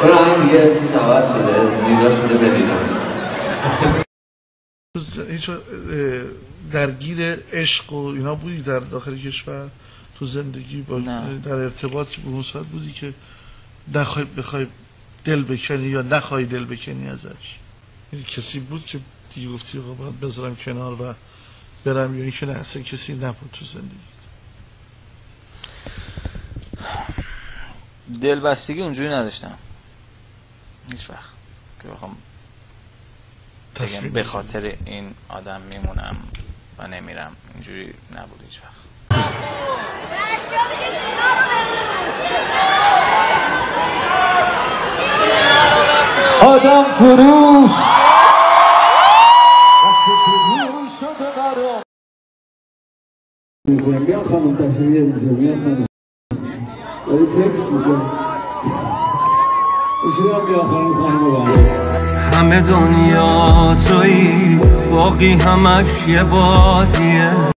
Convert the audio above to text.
هم دیگه اسمش عوض شده، زیبا شده ببینم. هیچ درگیر عشق و اینا بودی در داخل کشور تو زندگی با در ارتباط به اون ساعت بودی که نخوای بخوای دل بکنی یا نخوای دل بکنی ازش؟ یعنی کسی بود که دیگه گفتی آقا باید بذارم کنار و برم، یا اینکه نه اصلا کسی نبود تو زندگی؟ دلبستگی اونجوری نداشتم هیچ وقت که بخوام به خاطر این آدم میمونم و نمیرم، اینجوری نبود هیچ وقت. آدم فروش بیا خانم تشریف اینجا، بیا خانم داری تکس میکنم بشیدم، بیا خانم همه دنیا تویی، باقی همش یه بازیه.